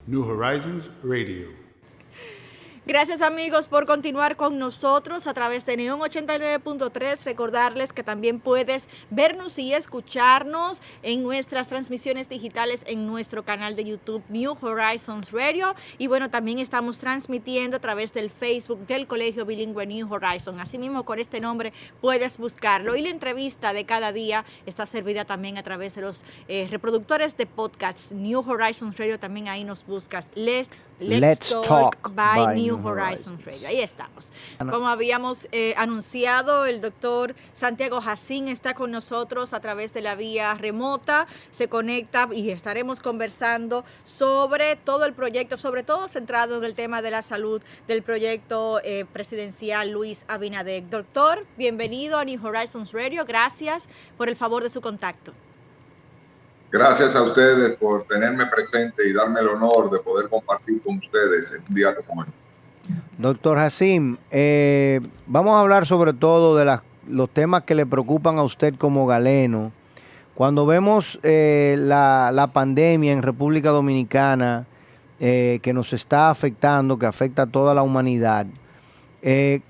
New Horizons Radio. Gracias amigos por continuar con nosotros a través de Neon 89.3. Recordarles que también puedes vernos y escucharnos en nuestras transmisiones digitales en nuestro canal de YouTube New Horizons Radio. Y bueno, también estamos transmitiendo a través del Facebook del Colegio Bilingüe New Horizons. Asimismo, con este nombre puedes buscarlo. Y la entrevista de cada día está servida también a través de los reproductores de podcasts. New Horizons Radio, también ahí nos buscas. Let's Talk by New Horizons Radio. Ahí estamos. Como habíamos anunciado, el doctor Santiago Jacín está con nosotros a través de la vía remota. Se conecta y estaremos conversando sobre todo el proyecto, sobre todo centrado en el tema de la salud del proyecto presidencial Luis Abinader. Doctor, bienvenido a New Horizons Radio. Gracias por el favor de su contacto. Gracias a ustedes por tenerme presente y darme el honor de poder compartir con ustedes en un día como hoy. Doctor Jacín, vamos a hablar sobre todo de los temas que le preocupan a usted como galeno. Cuando vemos la pandemia en República Dominicana que nos está afectando, que afecta a toda la humanidad,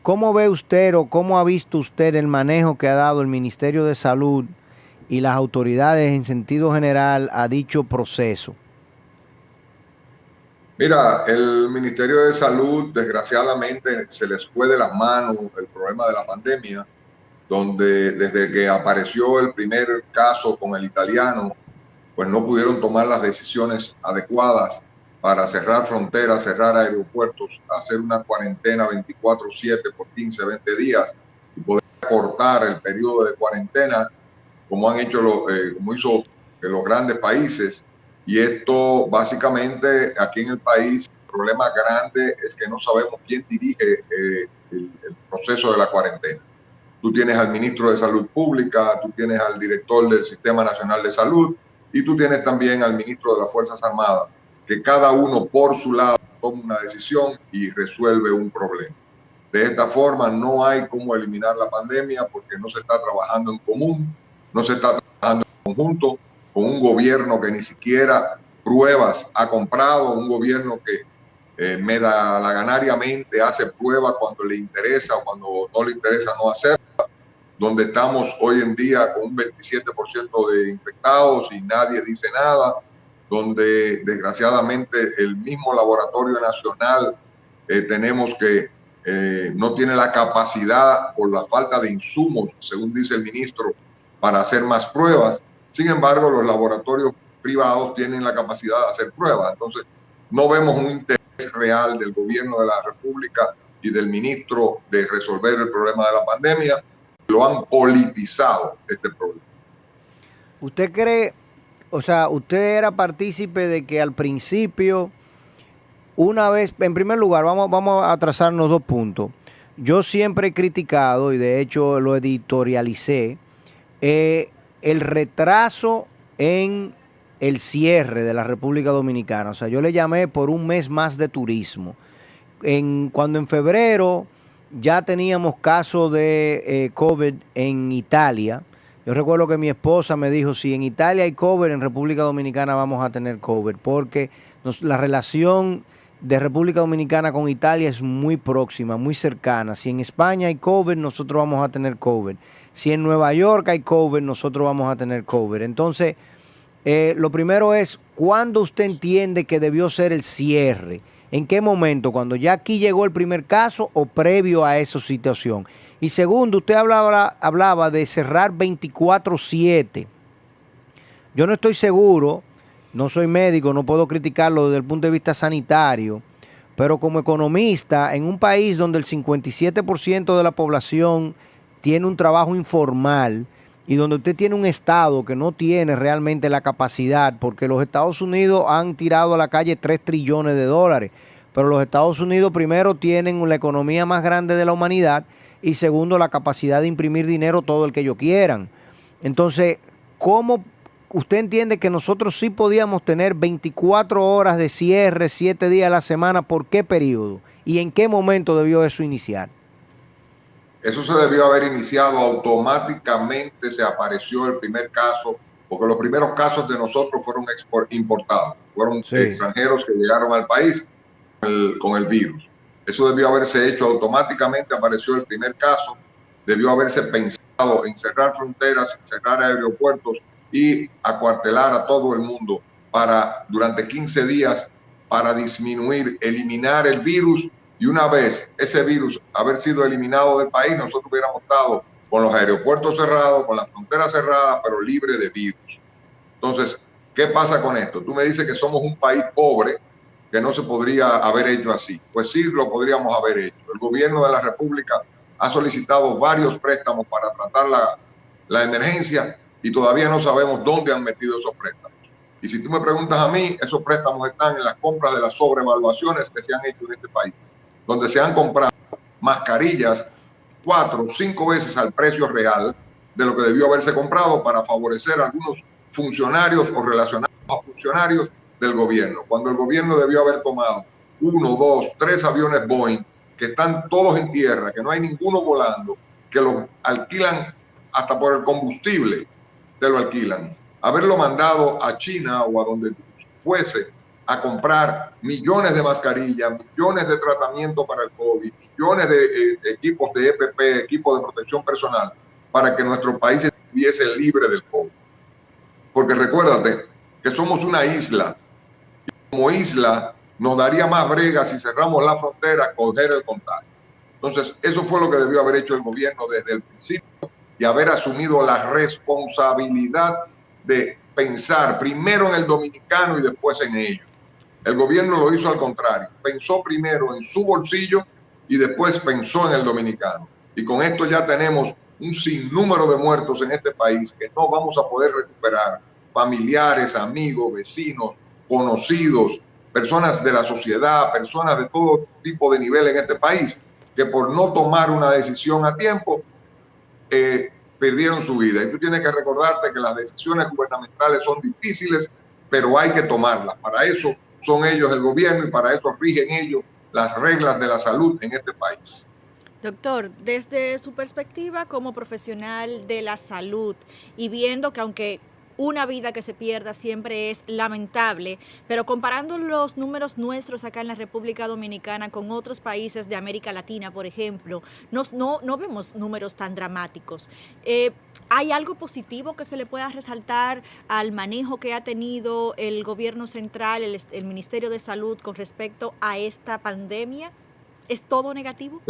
¿cómo ve usted o cómo ha visto usted el manejo que ha dado el Ministerio de Salud y las autoridades en sentido general a dicho proceso? Mira, el Ministerio de Salud desgraciadamente se les fue de las manos el problema de la pandemia, donde desde que apareció el primer caso con el italiano, pues no pudieron tomar las decisiones adecuadas para cerrar fronteras, cerrar aeropuertos, hacer una cuarentena 24/7 por 15, 20 días y poder cortar el periodo de cuarentena como han hecho como hizo los grandes países. Y esto básicamente aquí en el país el problema grande es que no sabemos quién dirige el proceso de la cuarentena. Tú tienes al ministro de Salud Pública, tú tienes al director del Sistema Nacional de Salud y tú tienes también al ministro de las Fuerzas Armadas, que cada uno por su lado toma una decisión y resuelve un problema. De esta forma no hay cómo eliminar la pandemia porque no se está trabajando en común, no se está trabajando en conjunto con un gobierno que ni siquiera pruebas ha comprado, un gobierno que medalaganariamente hace pruebas cuando le interesa o cuando no le interesa no hacerla, donde estamos hoy en día con un 27% de infectados y nadie dice nada, donde desgraciadamente el mismo laboratorio nacional tenemos que no tiene la capacidad por la falta de insumos, según dice el ministro, para hacer más pruebas. Sin embargo, los laboratorios privados tienen la capacidad de hacer pruebas. Entonces, no vemos un interés real del gobierno de la República y del ministro de resolver el problema de la pandemia. Lo han politizado este problema. ¿Usted cree, o sea, usted era partícipe de que al principio, una vez, en primer lugar, vamos a trazarnos dos puntos? Yo siempre he criticado, y de hecho lo editorialicé, el retraso en el cierre de la República Dominicana. O sea, yo le llamé por un mes más de turismo. Cuando en febrero ya teníamos casos de COVID en Italia, yo recuerdo que mi esposa me dijo, si en Italia hay COVID, en República Dominicana vamos a tener COVID, porque la relación de República Dominicana con Italia es muy próxima, muy cercana. Si en España hay COVID, nosotros vamos a tener COVID. Si en Nueva York hay COVID, nosotros vamos a tener COVID. Entonces, lo primero es, ¿cuándo usted entiende que debió ser el cierre? ¿En qué momento? ¿Cuando ya aquí llegó el primer caso o previo a esa situación? Y segundo, usted hablaba de cerrar 24/7. Yo no estoy seguro, no soy médico, no puedo criticarlo desde el punto de vista sanitario, pero como economista, en un país donde el 57% de la población tiene un trabajo informal y donde usted tiene un Estado que no tiene realmente la capacidad, porque los Estados Unidos han tirado a la calle 3 trillones de dólares, pero los Estados Unidos primero tienen la economía más grande de la humanidad y segundo la capacidad de imprimir dinero todo el que ellos quieran. Entonces, ¿cómo usted entiende que nosotros sí podíamos tener 24 horas de cierre, 7 días a la semana? ¿Por qué periodo? ¿Y en qué momento debió eso iniciar? Eso se debió haber iniciado automáticamente, se apareció el primer caso, porque los primeros casos de nosotros fueron importados. fueron Sí. extranjeros que llegaron al país con el virus. Eso debió haberse hecho automáticamente, apareció el primer caso, debió haberse pensado en cerrar fronteras, cerrar aeropuertos y acuartelar a todo el mundo durante 15 días para disminuir, eliminar el virus, y una vez ese virus haber sido eliminado del país, nosotros hubiéramos estado con los aeropuertos cerrados, con las fronteras cerradas, pero libre de virus. Entonces, ¿qué pasa con esto? Tú me dices que somos un país pobre, que no se podría haber hecho así. Pues sí, lo podríamos haber hecho. El gobierno de la República ha solicitado varios préstamos para tratar la emergencia y todavía no sabemos dónde han metido esos préstamos. Y si tú me preguntas a mí, esos préstamos están en las compras de las sobrevaluaciones que se han hecho en este país, donde se han comprado mascarillas 4 o 5 veces al precio real de lo que debió haberse comprado para favorecer a algunos funcionarios o relacionados a funcionarios del gobierno, cuando el gobierno debió haber tomado 1, 2, 3 aviones Boeing que están todos en tierra, que no hay ninguno volando, que los alquilan hasta por el combustible, te lo alquilan. Haberlo mandado a China o a donde fuese a comprar millones de mascarillas, millones de tratamientos para el COVID, millones de equipos de EPP, equipos de protección personal, para que nuestro país estuviese libre del COVID. Porque recuérdate que somos una isla. Como isla nos daría más brega si cerramos la frontera, coger el contagio. Entonces, eso fue lo que debió haber hecho el gobierno desde el principio y haber asumido la responsabilidad de pensar primero en el dominicano y después en ellos. El gobierno lo hizo al contrario. Pensó primero en su bolsillo y después pensó en el dominicano. Y con esto ya tenemos un sinnúmero de muertos en este país que no vamos a poder recuperar. Familiares, amigos, vecinos, conocidos, personas de la sociedad, personas de todo tipo de nivel en este país, que por no tomar una decisión a tiempo, perdieron su vida. Y tú tienes que recordarte que las decisiones gubernamentales son difíciles, pero hay que tomarlas. Para eso son ellos el gobierno y para eso rigen ellos las reglas de la salud en este país. Doctor, desde su perspectiva como profesional de la salud y viendo que aunque una vida que se pierda siempre es lamentable, pero comparando los números nuestros acá en la República Dominicana con otros países de América Latina, por ejemplo, no vemos números tan dramáticos. ¿Hay algo positivo que se le pueda resaltar al manejo que ha tenido el gobierno central, el Ministerio de Salud con respecto a esta pandemia? ¿Es todo negativo?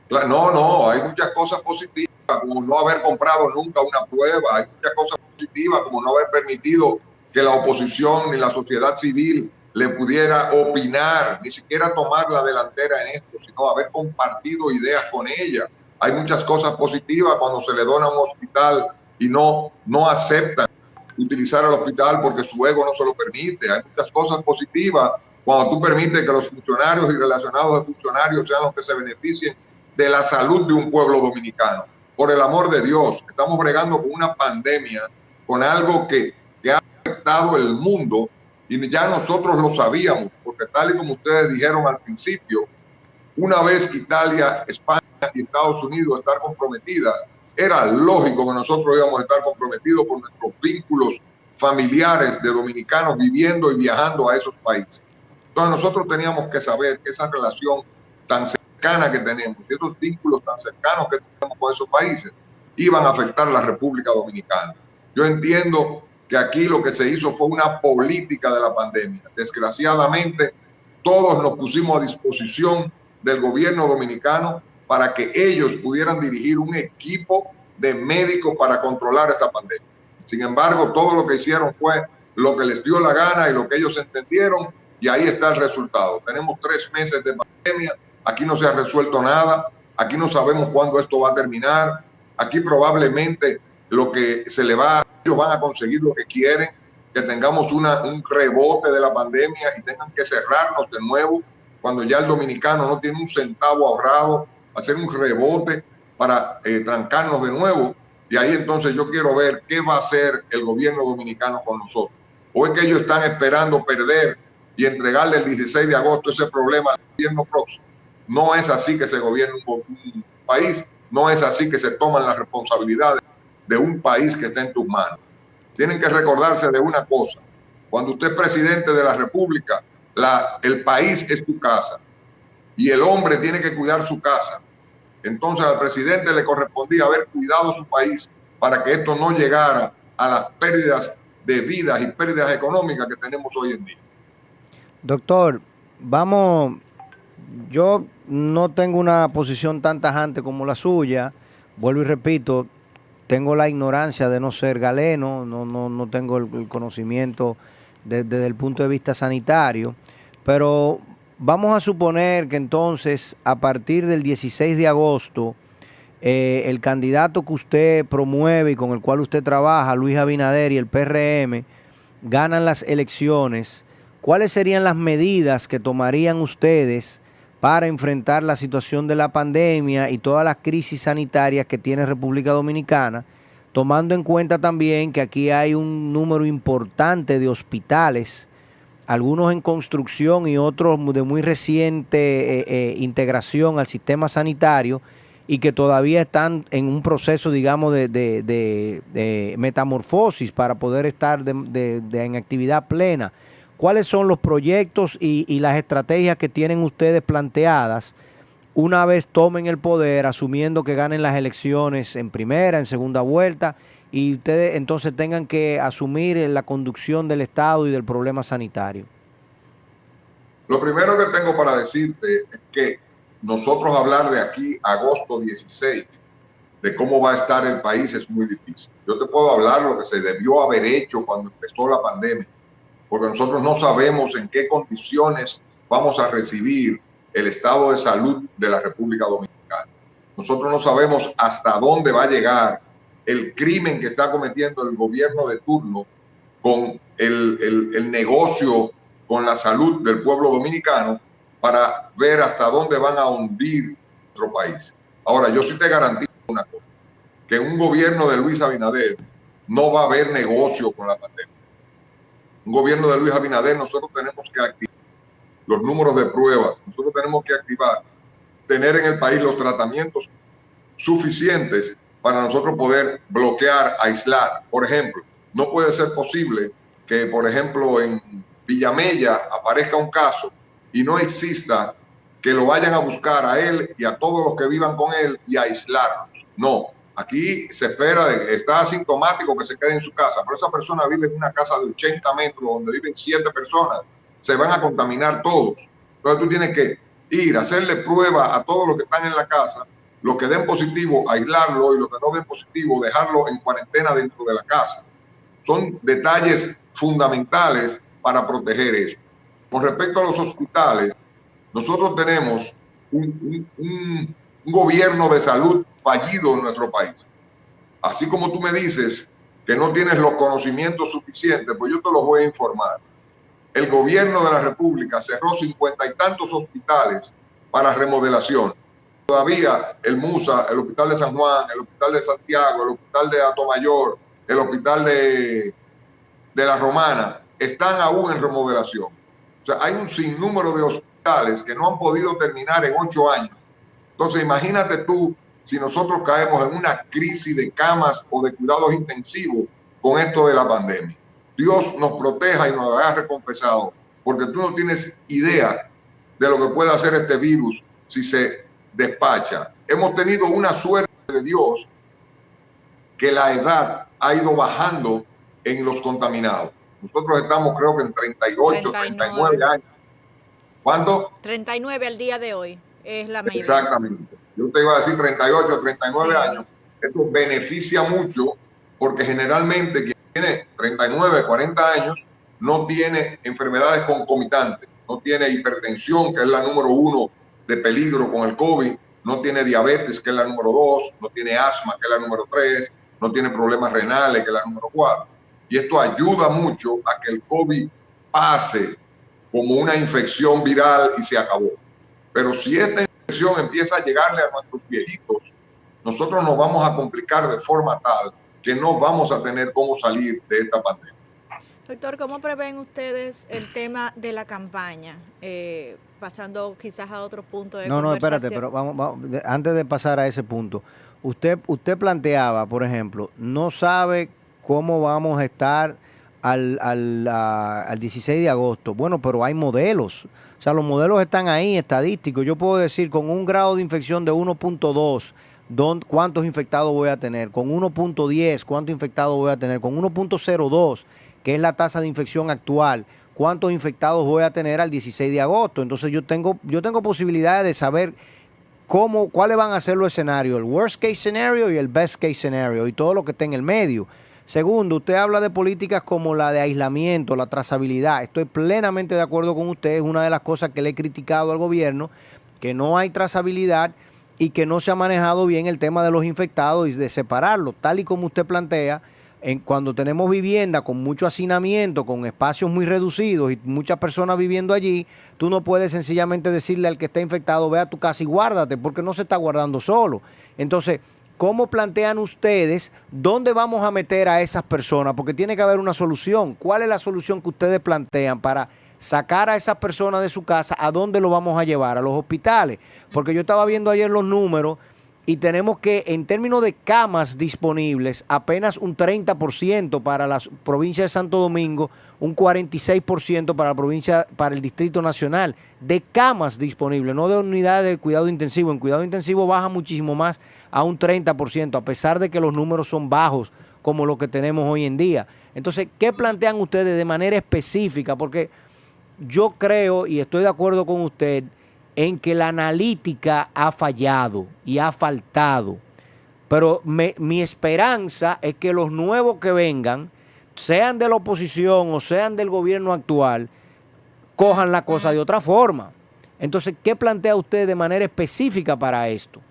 No, hay muchas cosas positivas, como no haber comprado nunca una prueba, hay muchas cosas positivas, como no haber permitido que la oposición ni la sociedad civil le pudiera opinar, ni siquiera tomar la delantera en esto, sino haber compartido ideas con ella. Hay muchas cosas positivas cuando se le dona a un hospital y no aceptan utilizar el hospital porque su ego no se lo permite. Hay muchas cosas positivas cuando tú permites que los funcionarios y relacionados de funcionarios sean los que se beneficien de la salud de un pueblo dominicano. Por el amor de Dios, estamos bregando con una pandemia, con algo que ha afectado el mundo y ya nosotros lo sabíamos, porque tal y como ustedes dijeron al principio, una vez Italia, España y Estados Unidos estar comprometidas, era lógico que nosotros íbamos a estar comprometidos por nuestros vínculos familiares de dominicanos viviendo y viajando a esos países. Entonces nosotros teníamos que saber que esa relación tan cercana que tenemos y esos vínculos tan cercanos que tenemos con esos países iban a afectar a la República Dominicana. Yo entiendo que aquí lo que se hizo fue una política de la pandemia. Desgraciadamente, todos nos pusimos a disposición del gobierno dominicano para que ellos pudieran dirigir un equipo de médicos para controlar esta pandemia. Sin embargo, todo lo que hicieron fue lo que les dio la gana y lo que ellos entendieron, y ahí está el resultado. Tenemos 3 meses de pandemia, aquí no se ha resuelto nada, aquí no sabemos cuándo esto va a terminar, aquí probablemente lo que se le va, ellos van a conseguir lo que quieren, que tengamos un rebote de la pandemia y tengan que cerrarnos de nuevo, cuando ya el dominicano no tiene un centavo ahorrado, hacer un rebote para trancarnos de nuevo. Y ahí entonces yo quiero ver qué va a hacer el gobierno dominicano con nosotros. O es que ellos están esperando perder y entregarle el 16 de agosto ese problema al gobierno próximo. No es así que se gobierna un país, no es así que se toman las responsabilidades de un país que está en tus manos. Tienen que recordarse de una cosa, Cuando usted es presidente de la República, el país es tu casa y el hombre tiene que cuidar su casa. Entonces al presidente le correspondía haber cuidado su país para que esto no llegara a las pérdidas de vidas y pérdidas económicas que tenemos hoy en día. Doctor, yo no tengo una posición tan tajante como la suya, vuelvo y repito, tengo la ignorancia de no ser galeno, no tengo el conocimiento desde el punto de vista sanitario, pero vamos a suponer que entonces a partir del 16 de agosto, el candidato que usted promueve y con el cual usted trabaja, Luis Abinader y el PRM, ganan las elecciones. ¿Cuáles serían las medidas que tomarían ustedes para enfrentar la situación de la pandemia y todas las crisis sanitarias que tiene República Dominicana, tomando en cuenta también que aquí hay un número importante de hospitales, algunos en construcción y otros de muy reciente integración al sistema sanitario y que todavía están en un proceso, digamos, de metamorfosis para poder estar en actividad plena? ¿Cuáles son los proyectos y las estrategias que tienen ustedes planteadas una vez tomen el poder, asumiendo que ganen las elecciones en primera, en segunda vuelta, y ustedes entonces tengan que asumir la conducción del Estado y del problema sanitario? Lo primero que tengo para decirte es que nosotros hablar de aquí a agosto 16 de cómo va a estar el país es muy difícil. Yo te puedo hablar lo que se debió haber hecho cuando empezó la pandemia, porque nosotros no sabemos en qué condiciones vamos a recibir el estado de salud de la República Dominicana. Nosotros no sabemos hasta dónde va a llegar el crimen que está cometiendo el gobierno de turno con el negocio con la salud del pueblo dominicano para ver hasta dónde van a hundir nuestro país. Ahora, yo sí te garantizo una cosa, que un gobierno de Luis Abinader no va a haber negocio con la pandemia. Un gobierno de Luis Abinader, nosotros tenemos que activar los números de pruebas, nosotros tenemos que activar, tener en el país los tratamientos suficientes para nosotros poder bloquear, aislar. Por ejemplo, no puede ser posible que, por ejemplo, en Villamella aparezca un caso y no exista que lo vayan a buscar a él y a todos los que vivan con él y aislarlos. No, aquí se espera, está asintomático que se quede en su casa, pero esa persona vive en una casa de 80 metros donde viven 7 personas, se van a contaminar todos. Entonces tú tienes que ir a hacerle prueba a todos los que están en la casa, los que den positivo, aislarlo, y los que no den positivo, dejarlo en cuarentena dentro de la casa. Son detalles fundamentales para proteger eso. Con respecto a los hospitales, nosotros tenemos un gobierno de salud fallido en nuestro país. Así como tú me dices que no tienes los conocimientos suficientes, pues yo te los voy a informar. El gobierno de la República cerró 50 y tantos hospitales para remodelación. Todavía el MUSA, el Hospital de San Juan, el Hospital de Santiago, el Hospital de Atomayor, el Hospital de La Romana, están aún en remodelación. O sea, hay un sinnúmero de hospitales que no han podido terminar en 8 años. Entonces, imagínate tú si nosotros caemos en una crisis de camas o de cuidados intensivos con esto de la pandemia. Dios nos proteja y nos haga recompensado, porque tú no tienes idea de lo que puede hacer este virus si se despacha. Hemos tenido una suerte de Dios que la edad ha ido bajando en los contaminados. Nosotros estamos, creo que en 38, 39 años. ¿Cuánto? 39 al día de hoy es la medida. Exactamente. Yo te iba a decir 38, 39 sí. años. Esto beneficia mucho porque generalmente quien tiene 39, 40 años no tiene enfermedades concomitantes, no tiene hipertensión, que es la número 1 de peligro con el COVID, no tiene diabetes, que es la número 2, no tiene asma, que es la número 3, no tiene problemas renales, que es la número 4. Y esto ayuda mucho a que el COVID pase como una infección viral y se acabó. Pero si esta infección empieza a llegarle a nuestros viejitos, nosotros nos vamos a complicar de forma tal que no vamos a tener cómo salir de esta pandemia. Doctor, ¿cómo prevén ustedes el tema de la campaña? Pasando quizás a otro punto de conversación. No, espérate, pero vamos, antes de pasar a ese punto, usted planteaba, por ejemplo, no sabe cómo vamos a estar al 16 de agosto. Bueno, pero hay modelos. O sea, los modelos están ahí, estadísticos. Yo puedo decir con un grado de infección de 1.2, ¿cuántos infectados voy a tener? Con 1.10, ¿cuántos infectados voy a tener? Con 1.02, que es la tasa de infección actual, ¿cuántos infectados voy a tener al 16 de agosto? Entonces yo tengo posibilidades de saber cuáles van a ser los escenarios, el worst case scenario y el best case scenario y todo lo que está en el medio. Segundo, usted habla de políticas como la de aislamiento, la trazabilidad. Estoy plenamente de acuerdo con usted. Es una de las cosas que le he criticado al gobierno, que no hay trazabilidad y que no se ha manejado bien el tema de los infectados y de separarlos, tal y como usted plantea. Cuando tenemos vivienda con mucho hacinamiento, con espacios muy reducidos y muchas personas viviendo allí, tú no puedes sencillamente decirle al que está infectado, ve a tu casa y guárdate, porque no se está guardando solo. Entonces, ¿cómo plantean ustedes dónde vamos a meter a esas personas? Porque tiene que haber una solución. ¿Cuál es la solución que ustedes plantean para sacar a esas personas de su casa? ¿A dónde lo vamos a llevar? ¿A los hospitales? Porque yo estaba viendo ayer los números y tenemos que, en términos de camas disponibles, apenas un 30% para la provincia de Santo Domingo, un 46% para la provincia, para el Distrito Nacional, de camas disponibles, no de unidades de cuidado intensivo. En cuidado intensivo baja muchísimo más, a un 30%, a pesar de que los números son bajos como los que tenemos hoy en día. Entonces, ¿qué plantean ustedes de manera específica? Porque yo creo, y estoy de acuerdo con usted, en que la analítica ha fallado y ha faltado. Pero mi esperanza es que los nuevos que vengan, sean de la oposición o sean del gobierno actual, cojan la cosa de otra forma. Entonces, ¿qué plantea usted de manera específica para esto?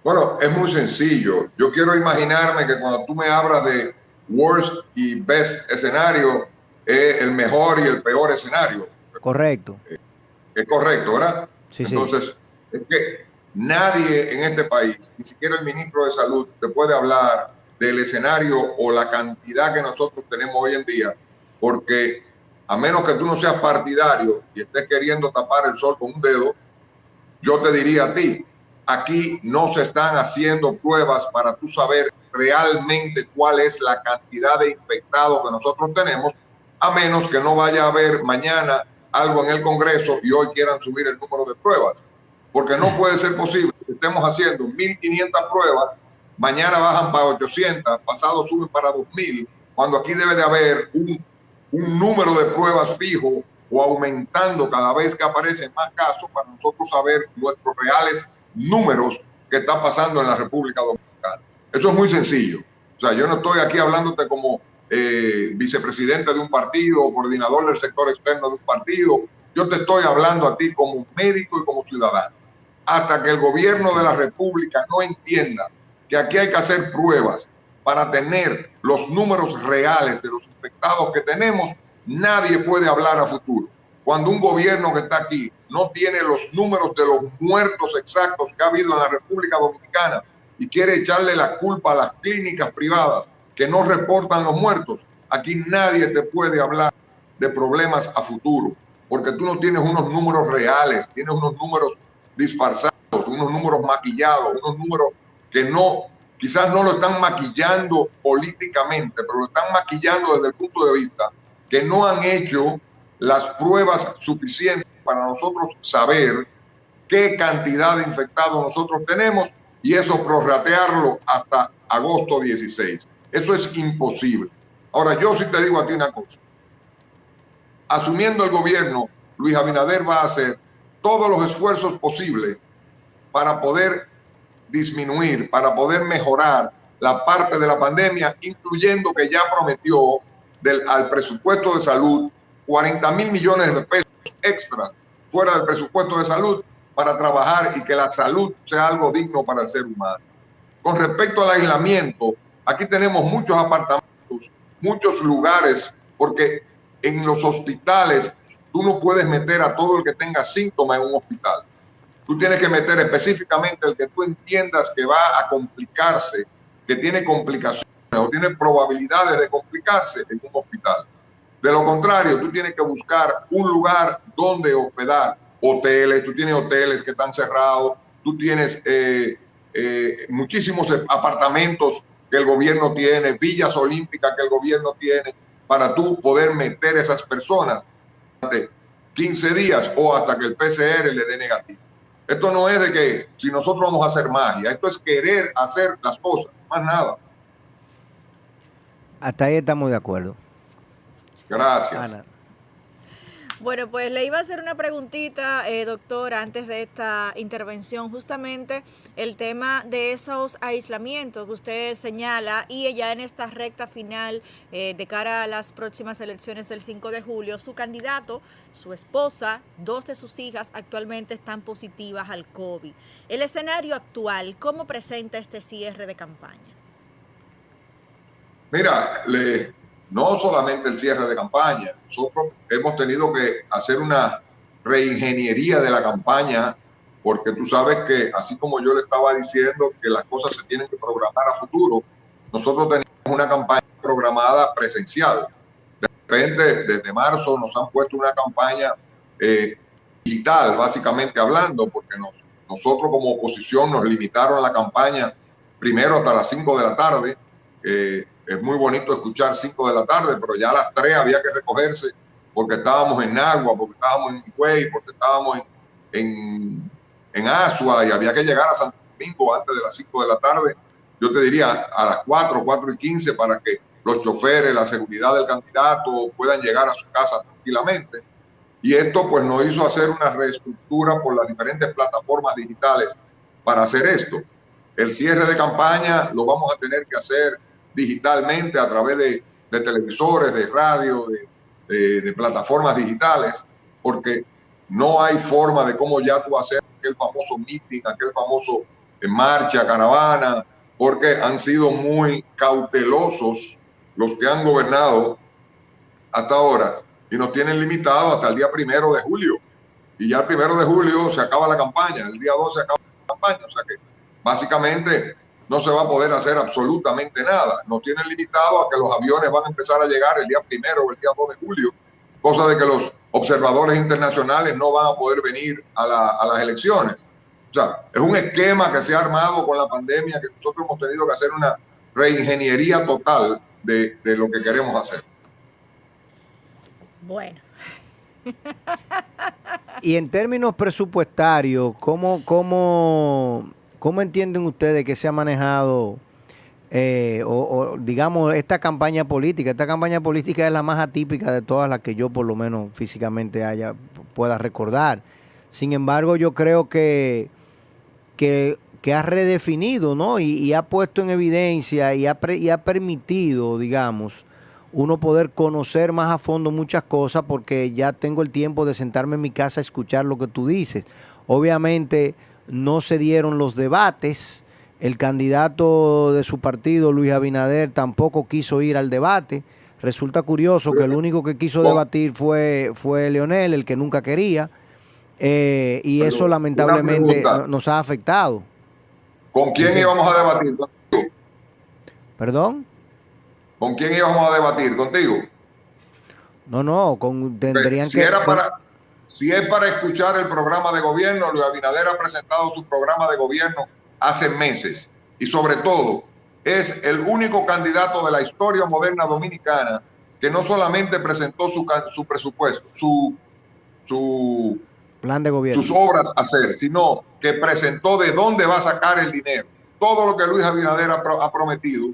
Bueno, es muy sencillo. Yo quiero imaginarme que cuando tú me hablas de worst y best escenario, es el mejor y el peor escenario. Correcto. Es correcto, ¿verdad? Sí, entonces, es que nadie en este país, ni siquiera el ministro de Salud, te puede hablar del escenario o la cantidad que nosotros tenemos hoy en día, porque a menos que tú no seas partidario y estés queriendo tapar el sol con un dedo, yo te diría a ti, aquí no se están haciendo pruebas para tú saber realmente cuál es la cantidad de infectados que nosotros tenemos, a menos que no vaya a haber mañana algo en el Congreso y hoy quieran subir el número de pruebas, porque no puede ser posible que estemos haciendo 1.500 pruebas, mañana bajan para 800, pasado suben para 2.000, cuando aquí debe de haber un número de pruebas fijo o aumentando cada vez que aparecen más casos para nosotros saber nuestros reales números que están pasando en la República Dominicana. Eso es muy sencillo. O sea, yo no estoy aquí hablándote como vicepresidente de un partido o coordinador del sector externo de un partido. Yo te estoy hablando a ti como médico y como ciudadano. Hasta que el gobierno de la República no entienda que aquí hay que hacer pruebas para tener los números reales de los infectados que tenemos, nadie puede hablar a futuro. Cuando un gobierno que está aquí no tiene los números de los muertos exactos que ha habido en la República Dominicana y quiere echarle la culpa a las clínicas privadas que no reportan los muertos, aquí nadie te puede hablar de problemas a futuro, porque tú no tienes unos números reales, tienes unos números disfarzados, unos números maquillados, unos números que no, quizás no lo están maquillando políticamente, pero lo están maquillando desde el punto de vista que no han hecho las pruebas suficientes para nosotros saber qué cantidad de infectados nosotros tenemos y eso prorratearlo hasta agosto 16. Eso es imposible. Ahora, yo sí te digo a ti una cosa. Asumiendo el gobierno, Luis Abinader va a hacer todos los esfuerzos posibles para poder disminuir, para poder mejorar la parte de la pandemia, incluyendo que ya prometió al presupuesto de salud 40.000 millones de pesos extras fuera del presupuesto de salud para trabajar y que la salud sea algo digno para el ser humano. Con respecto al aislamiento, aquí tenemos muchos apartamentos, muchos lugares, porque en los hospitales tú no puedes meter a todo el que tenga síntomas en un hospital. Tú tienes que meter específicamente el que tú entiendas que va a complicarse, que tiene complicaciones o tiene probabilidades de complicarse en un hospital. De lo contrario, tú tienes que buscar un lugar donde hospedar. Hoteles, tú tienes hoteles que están cerrados, tú tienes muchísimos apartamentos que el gobierno tiene, villas olímpicas que el gobierno tiene, para tú poder meter esas personas durante 15 días o hasta que el PCR le dé negativo. Esto no es de que si nosotros vamos a hacer magia, esto es querer hacer las cosas, más nada. Hasta ahí estamos de acuerdo. Gracias. Ana. Bueno, pues le iba a hacer una preguntita, doctor, antes de esta intervención, justamente el tema de esos aislamientos que usted señala y ya en esta recta final de cara a las próximas elecciones del 5 de julio, su candidato, su esposa, 2 de sus hijas actualmente están positivas al COVID. El escenario actual, ¿cómo presenta este cierre de campaña? Mira, no solamente el cierre de campaña, nosotros hemos tenido que hacer una reingeniería de la campaña, porque tú sabes que, así como yo le estaba diciendo que las cosas se tienen que programar a futuro, nosotros tenemos una campaña programada presencial. De repente, desde marzo nos han puesto una campaña digital, básicamente hablando, porque nosotros como oposición nos limitaron la campaña primero hasta las 5 de la tarde. Es muy bonito escuchar 5 de la tarde, pero ya a las 3 había que recogerse porque estábamos en Nagua, porque estábamos en Higüey, porque estábamos en Asua y había que llegar a Santo Domingo antes de las 5 de la tarde. Yo te diría a las 4:15 para que los choferes, la seguridad del candidato puedan llegar a su casa tranquilamente. Y esto pues nos hizo hacer una reestructura por las diferentes plataformas digitales para hacer esto. El cierre de campaña lo vamos a tener que hacer digitalmente a través de televisores, de radio, de plataformas digitales, porque no hay forma de cómo ya tú hacer aquel famoso meeting, aquel famoso marcha, caravana, porque han sido muy cautelosos los que han gobernado hasta ahora y nos tienen limitado hasta el día 1 de julio. Y ya el 1 de julio se acaba la campaña, el día 2 se acaba la campaña, o sea que básicamente no se va a poder hacer absolutamente nada. Nos tienen limitado a que los aviones van a empezar a llegar el día 1 o el día 2 de julio, cosa de que los observadores internacionales no van a poder venir a las elecciones. O sea, es un esquema que se ha armado con la pandemia, que nosotros hemos tenido que hacer una reingeniería total de lo que queremos hacer. Bueno. Y en términos presupuestarios, ¿cómo entienden ustedes que se ha manejado, digamos, esta campaña política? Esta campaña política es la más atípica de todas las que yo por lo menos físicamente pueda recordar. Sin embargo, yo creo que ha redefinido, ¿no? Y ha puesto en evidencia y ha permitido, digamos, uno poder conocer más a fondo muchas cosas, porque ya tengo el tiempo de sentarme en mi casa a escuchar lo que tú dices. Obviamente no se dieron los debates. El candidato de su partido, Luis Abinader, tampoco quiso ir al debate. Resulta curioso que el único que quiso debatir fue Leonel, el que nunca quería. Y eso lamentablemente nos ha afectado. ¿Con quién íbamos a debatir? ¿Contigo? ¿Perdón? ¿Con quién íbamos a debatir? ¿Contigo? No, tendrían que... Si es para escuchar el programa de gobierno, Luis Abinader ha presentado su programa de gobierno hace meses. Y sobre todo, es el único candidato de la historia moderna dominicana que no solamente presentó su presupuesto, su plan de gobierno, sus obras a hacer, sino que presentó de dónde va a sacar el dinero. Todo lo que Luis Abinader ha prometido,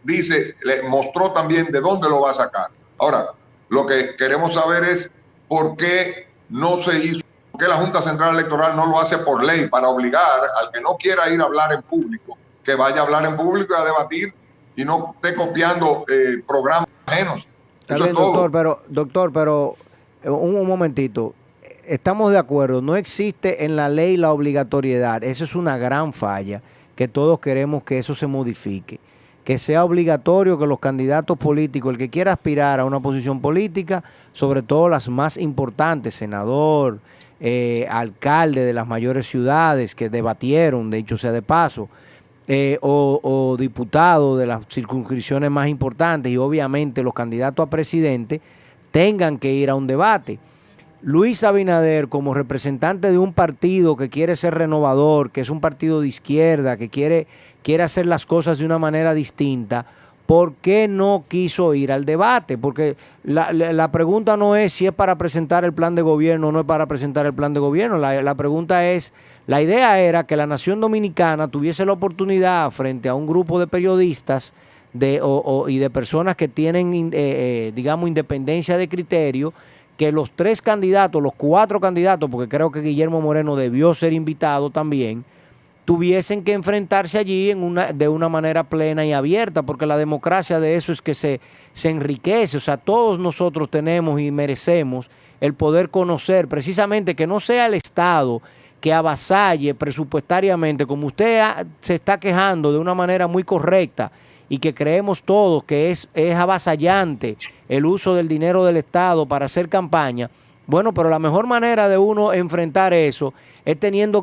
le mostró también de dónde lo va a sacar. Ahora, lo que queremos saber es por qué no se hizo, por qué la Junta Central Electoral no lo hace por ley, para obligar al que no quiera ir a hablar en público, que vaya a hablar en público y a debatir y no esté copiando programas ajenos. Está bien, doctor, pero un momentito. Estamos de acuerdo, no existe en la ley la obligatoriedad. Eso es una gran falla, que todos queremos que eso se modifique. Que sea obligatorio que los candidatos políticos, el que quiera aspirar a una posición política, sobre todo las más importantes, senador, alcalde de las mayores ciudades que debatieron, de hecho sea de paso, o diputado de las circunscripciones más importantes, y obviamente los candidatos a presidente tengan que ir a un debate. Luis Abinader, como representante de un partido que quiere ser renovador, que es un partido de izquierda, que quiere hacer las cosas de una manera distinta, ¿por qué no quiso ir al debate? Porque la pregunta no es si es para presentar el plan de gobierno o no es para presentar el plan de gobierno. La pregunta es, la idea era que la nación dominicana tuviese la oportunidad frente a un grupo de periodistas y de personas que tienen, digamos, independencia de criterio, que los 3 candidatos, los 4 candidatos, porque creo que Guillermo Moreno debió ser invitado también, tuviesen que enfrentarse allí de una manera plena y abierta, porque la democracia de eso es que se enriquece. O sea, todos nosotros tenemos y merecemos el poder conocer, precisamente que no sea el Estado que avasalle presupuestariamente, como usted se está quejando de una manera muy correcta, y que creemos todos que es avasallante el uso del dinero del Estado para hacer campaña. Bueno, pero la mejor manera de uno enfrentar eso es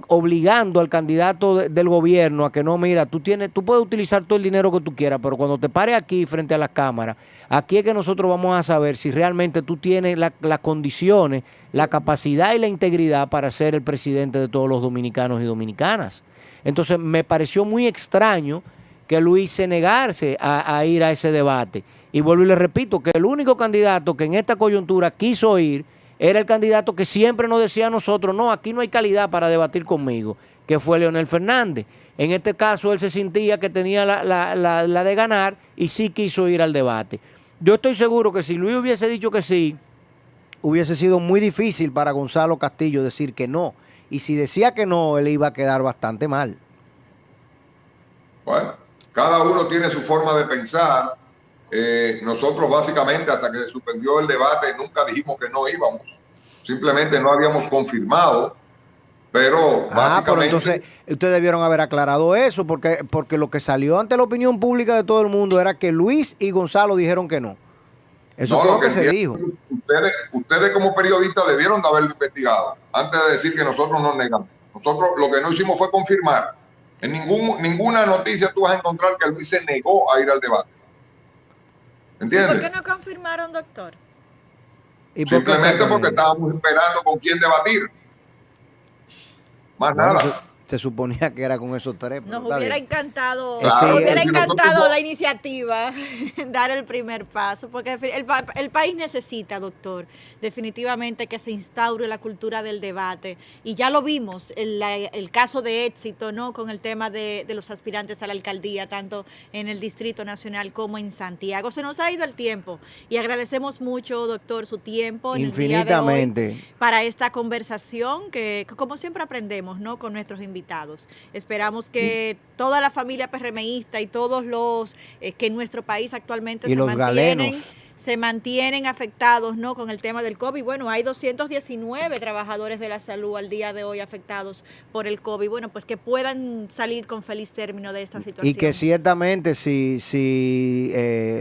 obligando al candidato del gobierno a que no, mira, tú puedes utilizar todo el dinero que tú quieras, pero cuando te pares aquí frente a las cámaras, aquí es que nosotros vamos a saber si realmente tú tienes las condiciones, la capacidad y la integridad para ser el presidente de todos los dominicanos y dominicanas. Entonces me pareció muy extraño que Luis se negase a ir a ese debate. Y vuelvo y le repito que el único candidato que en esta coyuntura quiso ir era el candidato que siempre nos decía a nosotros, no, aquí no hay calidad para debatir conmigo, que fue Leonel Fernández. En este caso él se sentía que tenía la de ganar y sí quiso ir al debate. Yo estoy seguro que si Luis hubiese dicho que sí, hubiese sido muy difícil para Gonzalo Castillo decir que no. Y si decía que no, él iba a quedar bastante mal. Bueno, cada uno tiene su forma de pensar. Nosotros básicamente hasta que se suspendió el debate nunca dijimos que no íbamos. Simplemente no habíamos confirmado. Pero básicamente... pero entonces ustedes debieron haber aclarado eso, porque lo que salió ante la opinión pública de todo el mundo era que Luis y Gonzalo dijeron que no. Eso fue lo que se dijo. Ustedes como periodistas debieron de haberlo investigado antes de decir que nosotros nos negamos. Nosotros lo que no hicimos fue confirmar. En ninguna noticia tú vas a encontrar que Luis se negó a ir al debate. ¿Entiendes? ¿Por qué no confirmaron, doctor? Simplemente porque estábamos esperando con quién debatir. Más nada. Se suponía que era con esos 3. Nos hubiera encantado, Claro, la iniciativa, dar el primer paso, porque el país necesita, doctor, definitivamente que se instaure la cultura del debate. Y ya lo vimos, el caso de éxito, ¿no? Con el tema de los aspirantes a la alcaldía, tanto en el Distrito Nacional como en Santiago. Se nos ha ido el tiempo y agradecemos mucho, doctor, su tiempo en el día de hoy para esta conversación que como siempre aprendemos, ¿no? Con nuestros invitados. Esperamos que toda la familia PRMista y todos los que en nuestro país actualmente se mantienen afectados, ¿no? Con el tema del COVID. Bueno, hay 219 trabajadores de la salud al día de hoy afectados por el COVID. Bueno, pues que puedan salir con feliz término de esta situación. Y que ciertamente si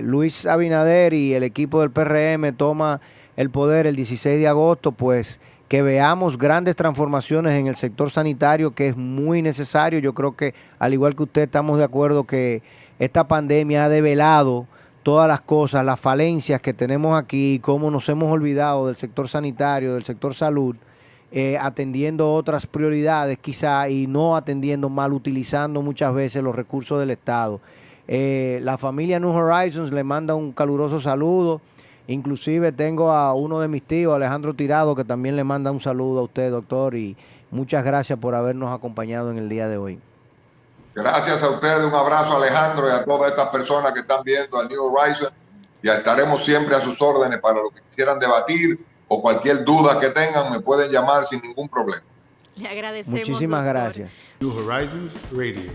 Luis Abinader y el equipo del PRM toma el poder el 16 de agosto, pues que veamos grandes transformaciones en el sector sanitario, que es muy necesario. Yo creo que, al igual que usted, estamos de acuerdo que esta pandemia ha develado todas las cosas, las falencias que tenemos aquí, cómo nos hemos olvidado del sector sanitario, del sector salud, atendiendo otras prioridades quizá y no atendiendo, mal utilizando muchas veces los recursos del Estado. La familia New Horizons le manda un caluroso saludo. Inclusive tengo a uno de mis tíos, Alejandro Tirado, que también le manda un saludo a usted, doctor, y muchas gracias por habernos acompañado en el día de hoy. Gracias a ustedes, un abrazo a Alejandro y a todas estas personas que están viendo a New Horizon, y estaremos siempre a sus órdenes para lo que quisieran debatir o cualquier duda que tengan, me pueden llamar sin ningún problema. Le agradecemos. Muchísimas gracias. New Horizons Radio.